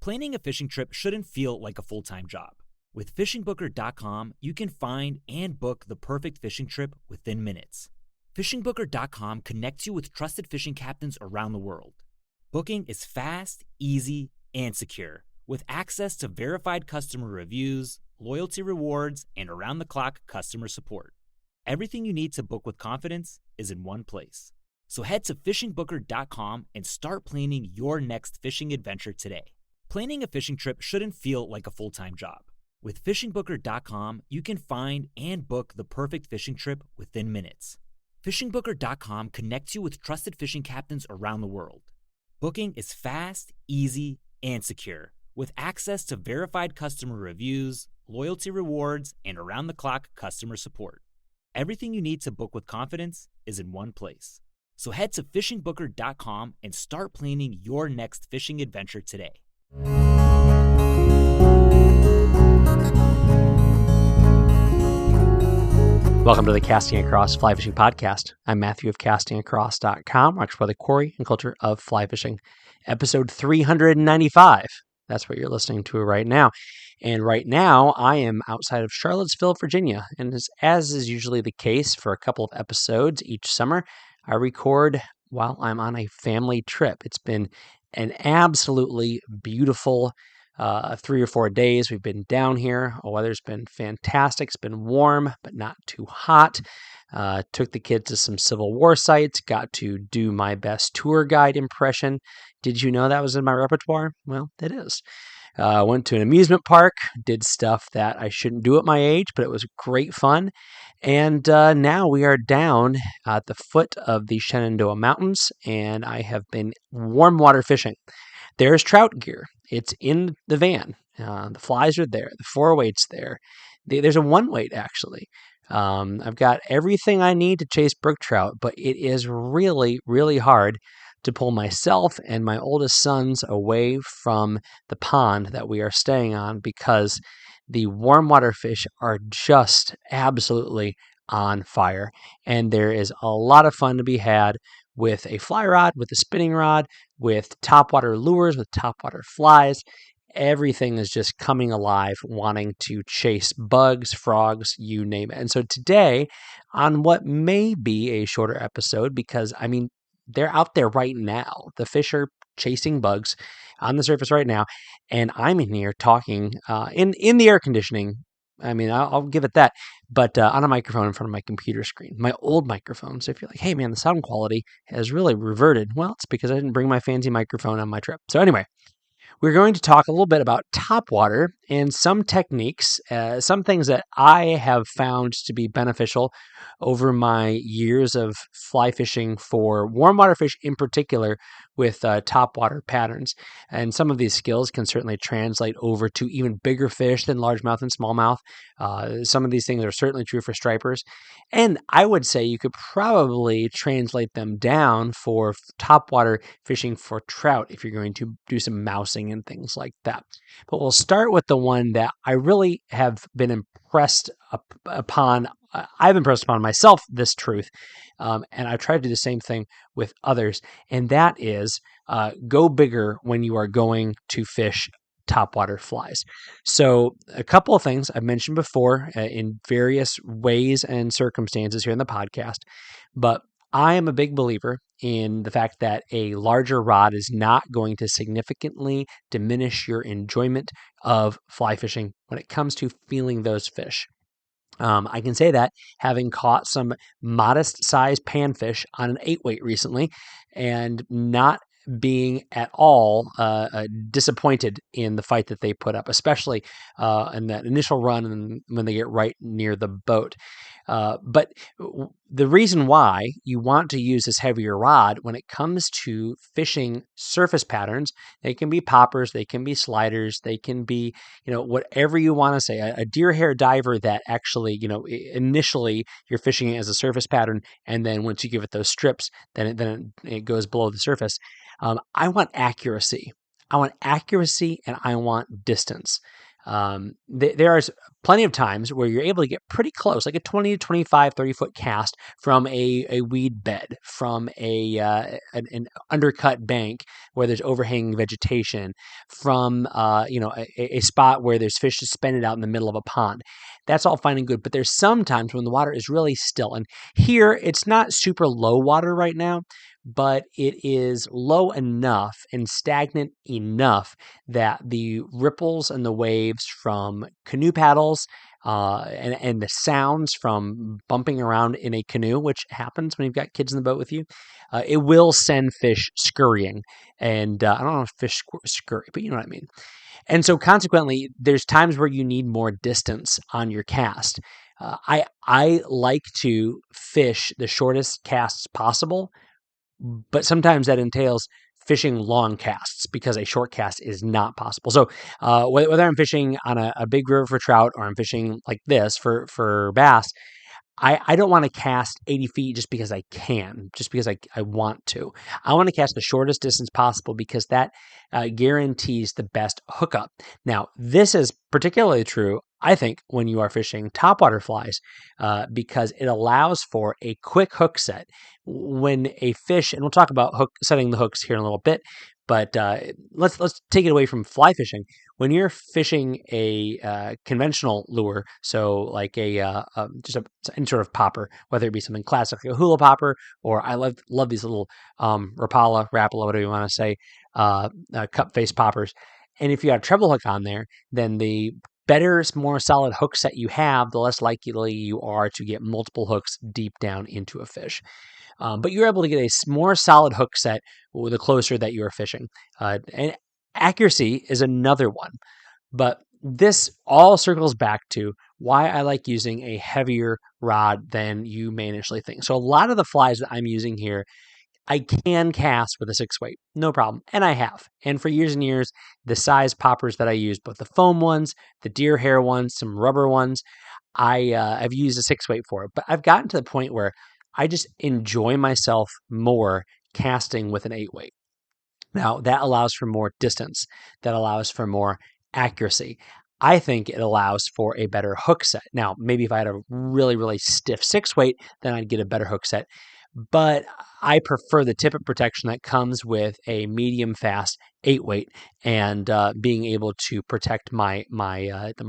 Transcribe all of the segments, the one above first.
Planning a fishing trip shouldn't feel like a full-time job. With fishingbooker.com, you can find and book the perfect fishing trip within minutes. Fishingbooker.com connects you with trusted fishing captains around the world. Booking is fast, easy, and secure, with access to verified customer reviews, loyalty rewards, and around-the-clock customer support. Everything you need to book with confidence is in one place. So head to fishingbooker.com and start planning your next fishing adventure today. Planning a fishing trip shouldn't feel like a full-time job. With fishingbooker.com, you can find and book the perfect fishing trip within minutes. Fishingbooker.com connects you with trusted fishing captains around the world. Booking is fast, easy, and secure, with access to verified customer reviews, loyalty rewards, and around-the-clock customer support. Everything you need to book with confidence is in one place. So head to fishingbooker.com and start planning your next fishing adventure today. Welcome to the Casting Across Fly Fishing Podcast. I'm Matthew of castingacross.com. I explore the quarry and culture of fly fishing. Episode 395. That's what you're listening to right now. And right now, I am outside of Charlottesville, Virginia. And as is usually the case for a couple of episodes each summer, I record while I'm on a family trip. It's been an absolutely beautiful 3 or 4 days we've been down here. The weather's been fantastic. It's been warm, but not too hot. Took the kids to some Civil War sites, got to do my best tour guide impression. Did you know that was in my repertoire? Well, it is. Went to an amusement park, did stuff that I shouldn't do at my age, but it was great fun. And now we are down at the foot of the Shenandoah Mountains, and I have been warm water fishing. There's trout gear. It's in the van. The flies are there. The 408's there. There's a 1-weight, actually. I've got everything I need to chase brook trout, but it is really, really hard to pull myself and my oldest sons away from the pond that we are staying on because the warm water fish are just absolutely on fire. And there is a lot of fun to be had with a fly rod, with a spinning rod, with topwater lures, with topwater flies. Everything is just coming alive, wanting to chase bugs, frogs, you name it. And so today, on what may be a shorter episode, because they're out there right now. The fish are chasing bugs on the surface right now, and I'm in here talking in the air conditioning. I'll give it that, but on a microphone in front of my computer screen, my old microphone. So if you're like, hey man, the sound quality has really reverted. Well, it's because I didn't bring my fancy microphone on my trip. So anyway, we're going to talk a little bit about topwater and some techniques, some things that I have found to be beneficial over my years of fly fishing for warm water fish in particular with topwater patterns. And some of these skills can certainly translate over to even bigger fish than largemouth and smallmouth. Some of these things are certainly true for stripers. And I would say you could probably translate them down for topwater fishing for trout if you're going to do some mousing and things like that. But we'll start with the one that I really have been impressed upon. I've impressed upon myself this truth, and I've tried to do the same thing with others, and that is go bigger when you are going to fish topwater flies. So a couple of things I've mentioned before in various ways and circumstances here in the podcast, but I am a big believer in the fact that a larger rod is not going to significantly diminish your enjoyment of fly fishing when it comes to feeling those fish. I can say that having caught some modest sized panfish on an 8-weight recently and not being at all disappointed in the fight that they put up, especially in that initial run and when they get right near the boat. But the reason why you want to use this heavier rod when it comes to fishing surface patterns, they can be poppers, they can be sliders, they can be, whatever you want to say, a deer hair diver that actually, initially you're fishing it as a surface pattern. And then once you give it those strips, then it goes below the surface. I want accuracy. I want accuracy and I want distance. There are plenty of times where you're able to get pretty close, like a 20 to 25, 30-foot cast from a weed bed, from an undercut bank where there's overhanging vegetation, from a spot where there's fish suspended out in the middle of a pond. That's all fine and good, but there's sometimes when the water is really still. And here, it's not super low water right now, but it is low enough and stagnant enough that the ripples and the waves from canoe paddles and the sounds from bumping around in a canoe, which happens when you've got kids in the boat with you, it will send fish scurrying. And I don't know if fish scurry, but you know what I mean. And so consequently, there's times where you need more distance on your cast. I like to fish the shortest casts possible, but sometimes that entails fishing long casts because a short cast is not possible. So whether I'm fishing on a big river for trout or I'm fishing like this for bass, I don't want to cast 80 feet just because I can, just because I want to. I want to cast the shortest distance possible because that guarantees the best hookup. Now, this is particularly true, I think, when you are fishing topwater flies because it allows for a quick hook set. When a fish, and we'll talk about setting the hooks here in a little bit, but let's take it away from fly fishing. When you're fishing a conventional lure, so like any sort of popper, whether it be something classic like a hula popper, or I love these little Rapala, whatever you want to say, cup face poppers. And if you have a treble hook on there, then the better, more solid hook set you have, the less likely you are to get multiple hooks deep down into a fish. But you're able to get a more solid hook set the closer that you are fishing. And accuracy is another one. But this all circles back to why I like using a heavier rod than you may initially think. So a lot of the flies that I'm using here, I can cast with a 6-weight, no problem. And I have. And for years and years, the size poppers that I use, both the foam ones, the deer hair ones, some rubber ones, I've used a 6-weight for it. But I've gotten to the point where I just enjoy myself more casting with an 8-weight. Now, that allows for more distance. That allows for more accuracy. I think it allows for a better hook set. Now, maybe if I had a really, really stiff 6-weight, then I'd get a better hook set. But I prefer the tippet protection that comes with a medium fast 8-weight and being able to protect my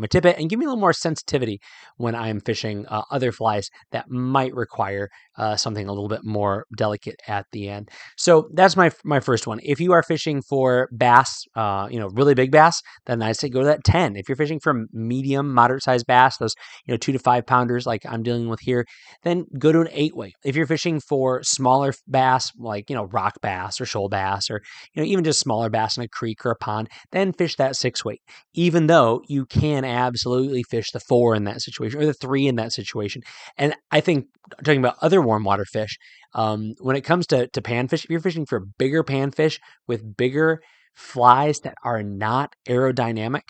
tippet and give me a little more sensitivity when I'm fishing other flies that might require something a little bit more delicate at the end. So that's my first one. If you are fishing for bass, really big bass, then I'd say go to that 10. If you're fishing for medium, moderate sized bass, those 2 to 5 pounders like I'm dealing with here, then go to an 8-weight. If you're fishing for smaller bass like rock bass or shoal bass or even just smaller bass in a creek or a pond, then fish that 6-weight. Even though you can absolutely fish the 4 in that situation or the 3 in that situation. And I think talking about other warm water fish, when it comes to panfish, if you're fishing for bigger panfish with bigger flies that are not aerodynamic,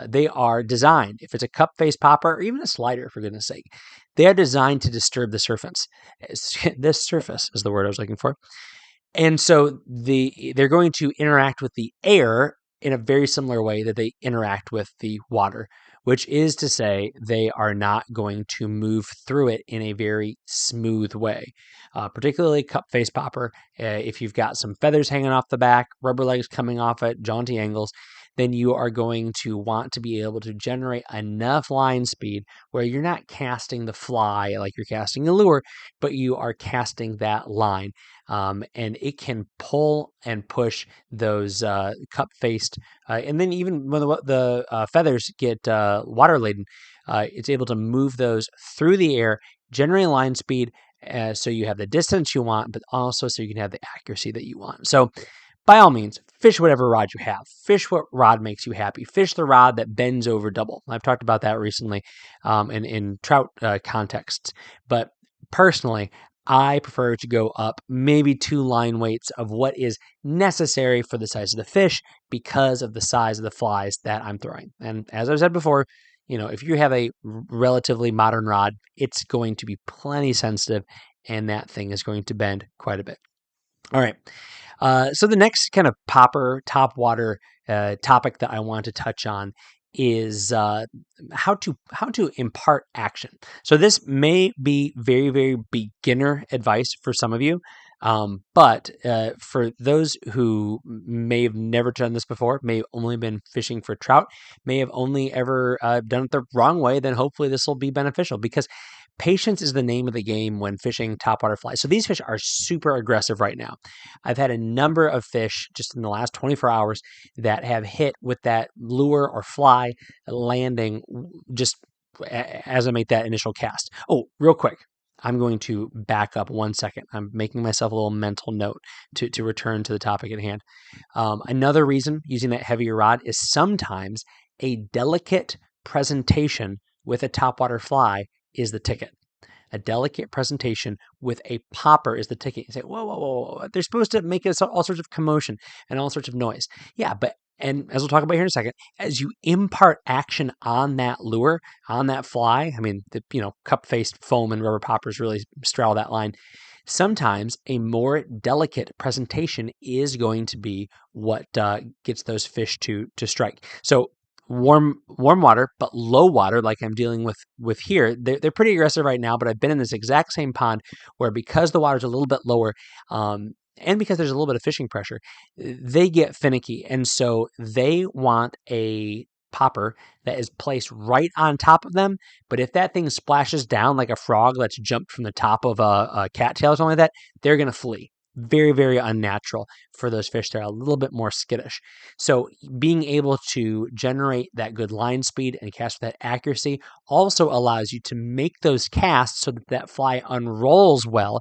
they are designed, if it's a cup face popper or even a slider, for goodness sake, they are designed to disturb the surface. This surface is the word I was looking for. And so they're going to interact with the air in a very similar way that they interact with the water, which is to say they are not going to move through it in a very smooth way. Particularly cup face popper, if you've got some feathers hanging off the back, rubber legs coming off at jaunty angles, then you are going to want to be able to generate enough line speed where you're not casting the fly like you're casting a lure, but you are casting that line. And it can pull and push those cup-faced, and then even when the feathers get water laden, it's able to move those through the air, generating line speed, so you have the distance you want, but also so you can have the accuracy that you want. So by all means, fish whatever rod you have. Fish what rod makes you happy. Fish the rod that bends over double. I've talked about that recently in trout contexts. But personally, I prefer to go up maybe 2 line weights of what is necessary for the size of the fish because of the size of the flies that I'm throwing. And as I've said before, if you have a relatively modern rod, it's going to be plenty sensitive and that thing is going to bend quite a bit. All right. So the next kind of popper, topwater topic that I want to touch on is how to impart action. So this may be very, very beginner advice for some of you, but for those who may have never done this before, may have only been fishing for trout, may have only ever done it the wrong way, then hopefully this will be beneficial, because patience is the name of the game when fishing topwater flies. So these fish are super aggressive right now. I've had a number of fish just in the last 24 hours that have hit with that lure or fly landing just as I make that initial cast. Oh, real quick. I'm going to back up 1 second. I'm making myself a little mental note to return to the topic at hand. Another reason using that heavier rod is sometimes a delicate presentation with a topwater fly is the ticket. A delicate presentation with a popper is the ticket. You say, whoa, whoa, whoa, whoa. They're supposed to make all sorts of commotion and all sorts of noise. Yeah, and as we'll talk about here in a second, as you impart action on that lure, on that fly, I mean, the cup-faced foam and rubber poppers really straddle that line. Sometimes a more delicate presentation is going to be what gets those fish to strike. So warm water, but low water, like I'm dealing with here, they're pretty aggressive right now. But I've been in this exact same pond where, because the water's a little bit lower, and because there's a little bit of fishing pressure, they get finicky, and so they want a popper that is placed right on top of them. But if that thing splashes down like a frog that's jumped from the top of a cattail or something like that, they're going to flee. Very, very unnatural for those fish. They're a little bit more skittish. So being able to generate that good line speed and cast with that accuracy also allows you to make those casts so that that fly unrolls well.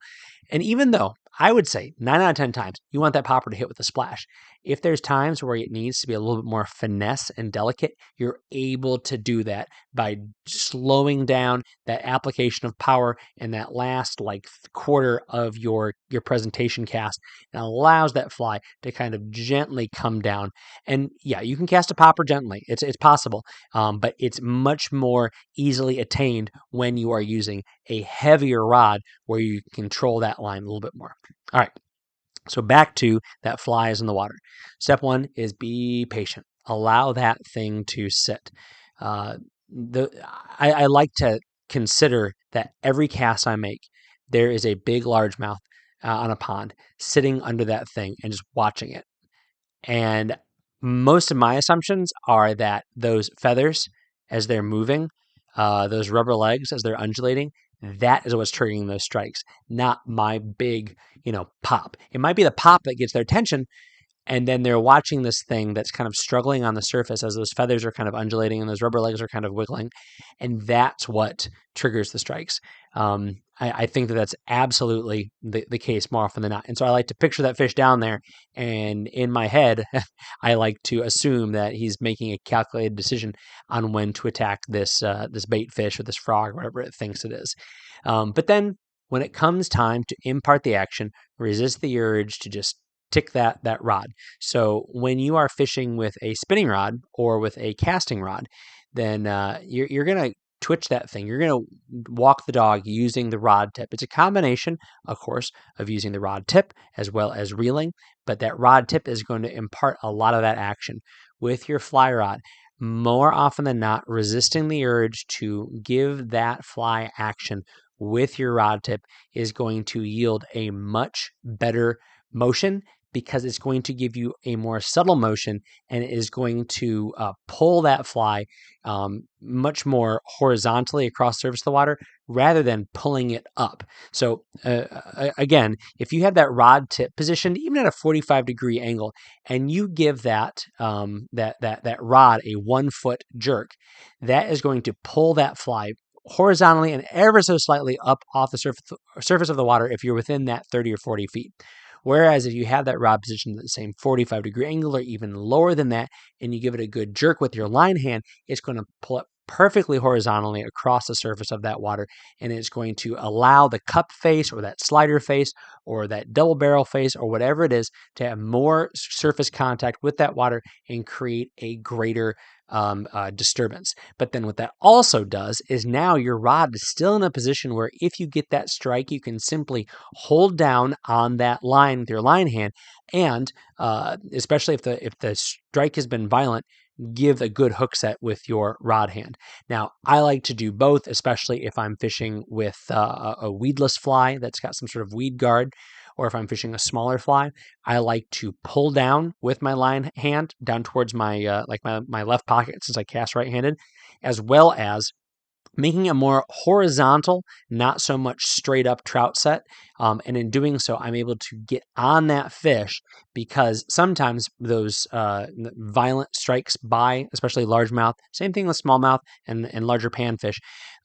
And even though I would say 9 out of 10 times you want that popper to hit with a splash, if there's times where it needs to be a little bit more finesse and delicate, you're able to do that by slowing down that application of power in that last quarter of your presentation cast, and allows that fly to kind of gently come down. And yeah, you can cast a popper gently. It's possible, but it's much more easily attained when you are using a heavier rod where you control that line a little bit more. All right. So back to that fly is in the water. Step 1 is be patient. Allow that thing to sit. I like to consider that every cast I make, there is a big largemouth on a pond sitting under that thing and just watching it. And most of my assumptions are that those feathers, as they're moving, those rubber legs as they're undulating, that is what's triggering those strikes, not my big, pop. It might be the pop that gets their attention, and then they're watching this thing that's kind of struggling on the surface as those feathers are kind of undulating and those rubber legs are kind of wiggling, and that's what triggers the strikes. I think that's absolutely the case more often than not. And so I like to picture that fish down there, and in my head, I like to assume that he's making a calculated decision on when to attack this bait fish or this frog or whatever it thinks it is. But then when it comes time to impart the action, resist the urge to just tick that rod. So when you are fishing with a spinning rod or with a casting rod, then you're going to twitch that thing. You're going to walk the dog using the rod tip. It's a combination, of course, of using the rod tip as well as reeling, but that rod tip is going to impart a lot of that action. With your fly rod, more often than not, resisting the urge to give that fly action with your rod tip is going to yield a much better motion, because it's going to give you a more subtle motion, and it is going to pull that fly much more horizontally across the surface of the water rather than pulling it up. So again, if you have that rod tip positioned even at a 45-degree angle, and you give that that rod a 1 foot jerk, that is going to pull that fly horizontally and ever so slightly up off the surface of the water if you're within that 30 or 40 feet. Whereas if you have that rod positioned at the same 45-degree angle or even lower than that, and you give it a good jerk with your line hand, it's going to pull it perfectly horizontally across the surface of that water, and it's going to allow the cup face or that slider face or that double barrel face or whatever it is to have more surface contact with that water and create a greater disturbance. But then what that also does is now your rod is still in a position where if you get that strike, you can simply hold down on that line with your line hand, and especially if the strike has been violent, give a good hook set with your rod hand. Now, I like to do both, especially if I'm fishing with a weedless fly that's got some sort of weed guard, or if I'm fishing a smaller fly. I like to pull down with my line hand down towards my my left pocket, since I cast right-handed, as well as making a more horizontal, not so much straight up trout set. And in doing so, I'm able to get on that fish, because sometimes those violent strikes by, especially largemouth, same thing with smallmouth and larger panfish,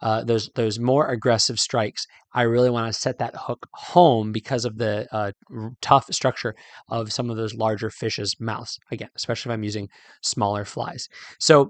those more aggressive strikes, I really want to set that hook home because of the tough structure of some of those larger fish's mouths. Again, especially if I'm using smaller flies. So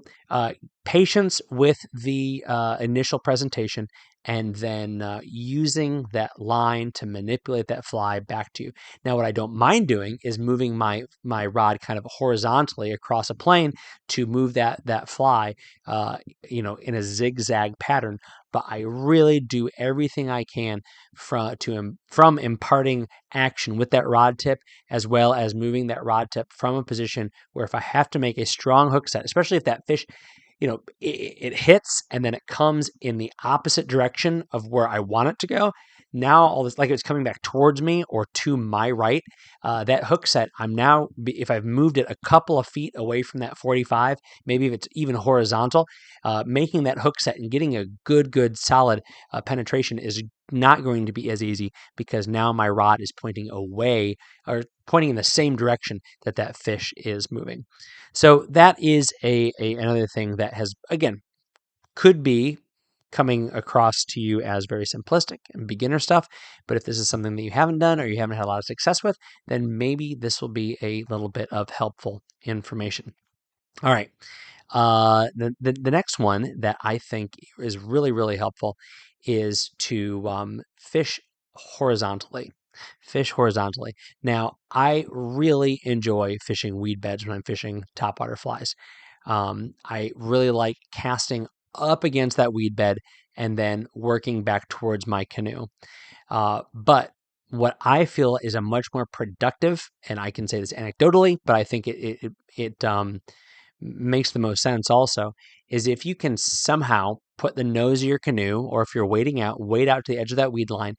patience with the initial presentation, and then using that line to manipulate that fly back to you. Now, what I don't mind doing is moving my rod kind of horizontally across a plane to move that fly, in a zigzag pattern. But I really do everything I can from imparting action with that rod tip, as well as moving that rod tip from a position where, if I have to make a strong hook set, especially if that fish, it hits and then it comes in the opposite direction of where I want it to go. Now, all this, like it's coming back towards me or to my right, that hook set, if I've moved it a couple of feet away from that 45, maybe if it's even horizontal, making that hook set and getting a good solid penetration is not going to be as easy, because now my rod is pointing away, or pointing in the same direction that fish is moving. So that is another thing that has, again, could be coming across to you as very simplistic and beginner stuff. But if this is something that you haven't done or you haven't had a lot of success with, then maybe this will be a little bit of helpful information. All right. The next one that I think is really helpful is to fish horizontally. Fish horizontally. Now, I really enjoy fishing weed beds when I'm fishing topwater flies. I really like casting up against that weed bed and then working back towards my canoe. But what I feel is a much more productive, and I can say this anecdotally, but I think it makes the most sense also, is if you can somehow put the nose of your canoe, or if you're wading out, wade out to the edge of that weed line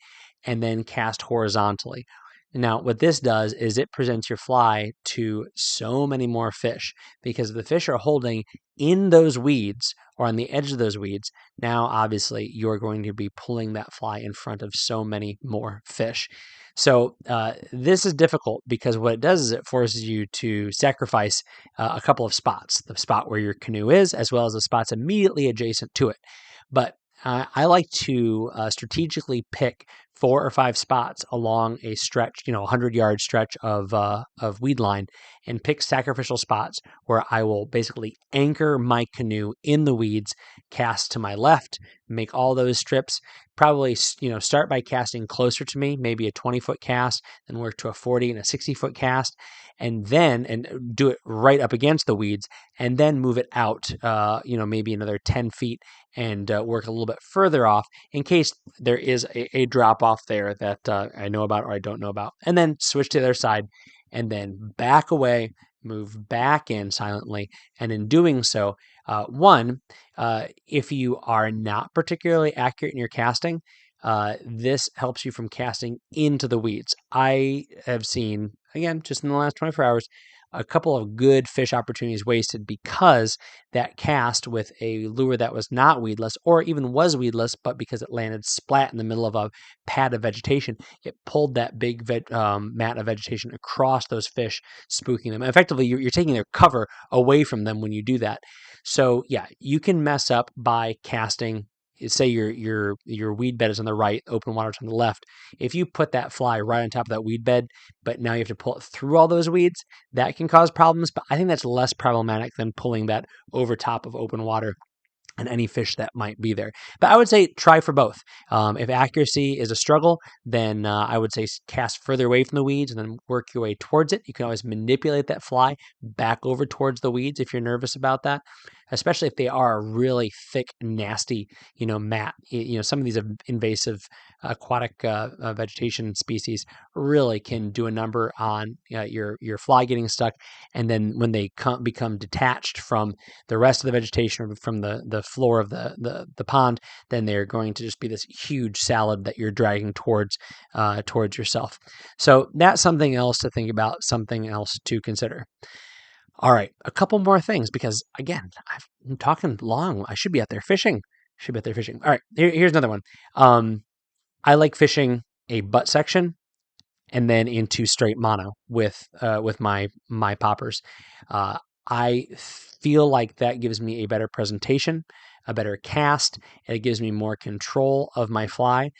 and then cast horizontally. Now, what this does is it presents your fly to so many more fish, because if the fish are holding in those weeds or on the edge of those weeds, now obviously you're going to be pulling that fly in front of so many more fish. So this is difficult, because what it does is it forces you to sacrifice a couple of spots, the spot where your canoe is, as well as the spots immediately adjacent to it. But I like to strategically pick 4 or 5 spots along a stretch, 100-yard stretch of weed line, and pick sacrificial spots where I will basically anchor my canoe in the weeds, cast to my left, make all those strips. Probably, start by casting closer to me, maybe a 20-foot cast, then work to a 40 and a 60-foot cast, and do it right up against the weeds, and then move it out, maybe another 10 feet, and work a little bit further off in case there is a drop off there that I know about or I don't know about, and then switch to the other side, and then back away, move back in silently. And in doing so, if you are not particularly accurate in your casting, this helps you from casting into the weeds. I have seen, again, just in the last 24 hours, a couple of good fish opportunities wasted because that cast with a lure that was not weedless, or even was weedless, but because it landed splat in the middle of a pad of vegetation, it pulled that big mat of vegetation across those fish, spooking them. Effectively, you're taking their cover away from them when you do that. So yeah, you can mess up by casting. Say your weed bed is on the right, open water's on the left. If you put that fly right on top of that weed bed, but now you have to pull it through all those weeds, that can cause problems. But I think that's less problematic than pulling that over top of open water and any fish that might be there. But I would say try for both. If accuracy is a struggle, then I would say cast further away from the weeds and then work your way towards it. You can always manipulate that fly back over towards the weeds if you're nervous about that. especially if they are a really thick, nasty, mat. Some of these invasive aquatic vegetation species really can do a number on your fly getting stuck. And then when they become detached from the rest of the vegetation or from the floor of the pond, then they're going to just be this huge salad that you're dragging towards yourself. So that's something else to think about, something else to consider. All right, a couple more things, because again, I'm talking long. I should be out there fishing. All right, here's another one. I like fishing a butt section and then into straight mono with my poppers. I feel like that gives me a better presentation, a better cast, and it gives me more control of my fly.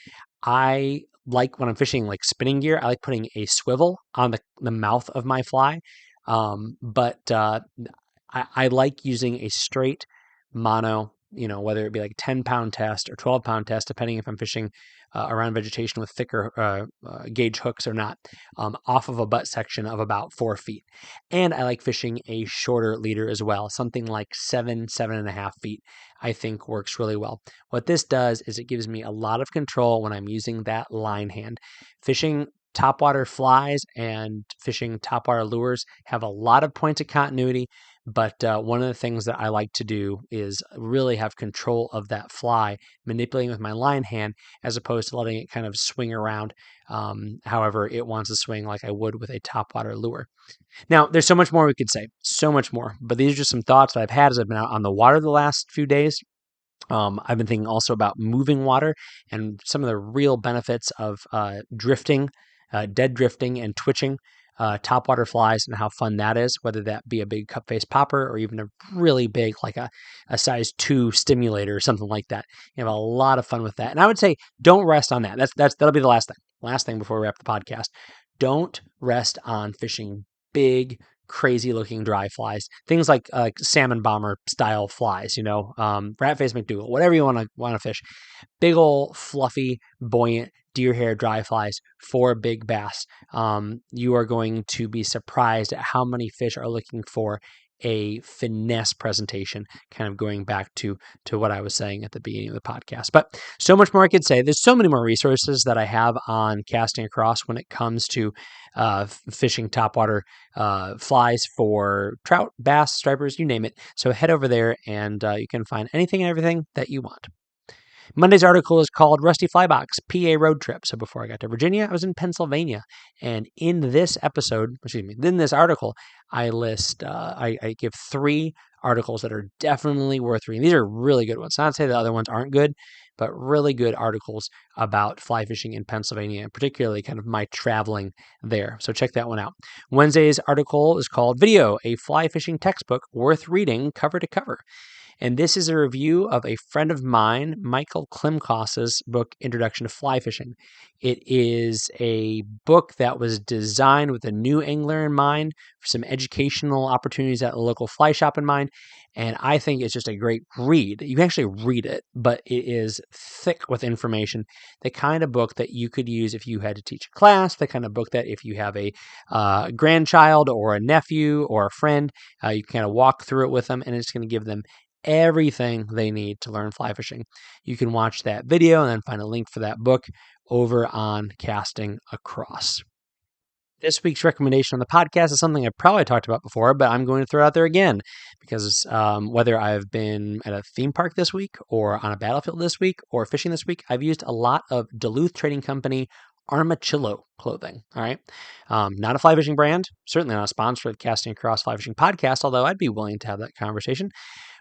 I like, when I'm fishing like spinning gear, I like putting a swivel on the mouth of my fly. But I like using a straight mono, whether it be like 10-pound test or 12-pound test, depending if I'm fishing around vegetation with thicker gauge hooks or not, off of a butt section of about 4 feet. And I like fishing a shorter leader as well, something like 7.5 feet, I think works really well. What this does is it gives me a lot of control when I'm using that line hand. Fishing topwater flies and fishing topwater lures have a lot of points of continuity, but one of the things that I like to do is really have control of that fly, manipulating with my line hand, as opposed to letting it kind of swing around however it wants to swing, like I would with a topwater lure. Now, there's so much more we could say, so much more, but these are just some thoughts that I've had as I've been out on the water the last few days. I've been thinking also about moving water and some of the real benefits of drifting, dead drifting and twitching topwater flies, and how fun that is, whether that be a big cup face popper or even a really big, like a size 2 stimulator or something like that. You have a lot of fun with that. And I would say don't rest on that. That'll be the last thing. Last thing before we wrap the podcast. Don't rest on fishing big, crazy looking dry flies, things like salmon bomber style flies, ratface McDougal, whatever you want to fish. Big old fluffy, buoyant deer hair dry flies for big bass. You are going to be surprised at how many fish are looking for a finesse presentation, kind of going back to what I was saying at the beginning of the podcast. But so much more I could say. There's so many more resources that I have on Casting Across when it comes to fishing topwater flies for trout, bass, stripers, you name it. So head over there and you can find anything and everything that you want. Monday's article is called Rusty Flybox, PA Road Trip. So before I got to Virginia, I was in Pennsylvania. And in this article, I give 3 articles that are definitely worth reading. These are really good ones. Not to say the other ones aren't good, but really good articles about fly fishing in Pennsylvania, and particularly kind of my traveling there. So check that one out. Wednesday's article is called Video, a Fly Fishing Textbook Worth Reading Cover to Cover. And this is a review of a friend of mine, Michael Klimkos's book, Introduction to Fly Fishing. It is a book that was designed with a new angler in mind, for some educational opportunities at a local fly shop in mind. And I think it's just a great read. You can actually read it, but it is thick with information. The kind of book that you could use if you had to teach a class, the kind of book that if you have a grandchild or a nephew or a friend, you can kind of walk through it with them, and it's going to give them everything they need to learn fly fishing. You can watch that video and then find a link for that book over on Casting Across. This week's recommendation on the podcast is something I probably talked about before, but I'm going to throw it out there again, because whether I've been at a theme park this week or on a battlefield this week or fishing this week, I've used a lot of Duluth Trading Company Armachillo clothing. All right. Not a fly fishing brand, certainly not a sponsor of the Casting Across Fly Fishing podcast, although I'd be willing to have that conversation.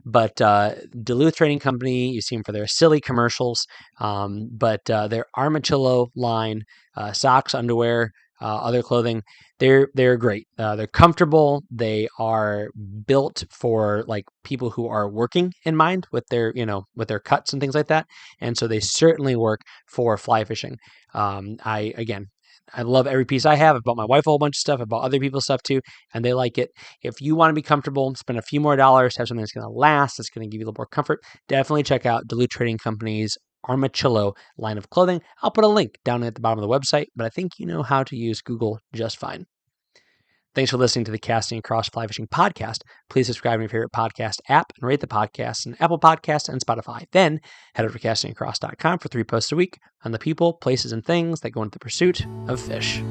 But Duluth Trading Company, you see them for their silly commercials, but their Armachillo line, socks, underwear, other clothing, they're great. They're comfortable. They are built for like people who are working in mind with their cuts and things like that. And so they certainly work for fly fishing. I love every piece I have. I've bought my wife a whole bunch of stuff. I've bought other people's stuff too, and they like it. If you want to be comfortable, spend a few more dollars, have something that's going to last, that's going to give you a little more comfort, definitely check out Duluth Trading Company's Armachillo line of clothing. I'll put a link down at the bottom of the website, but I think you know how to use Google just fine. Thanks for listening to the Casting Across Fly Fishing podcast. Please subscribe to your favorite podcast app and rate the podcast on Apple Podcasts and Spotify. Then head over to castingacross.com for 3 posts a week on the people, places, and things that go into the pursuit of fish.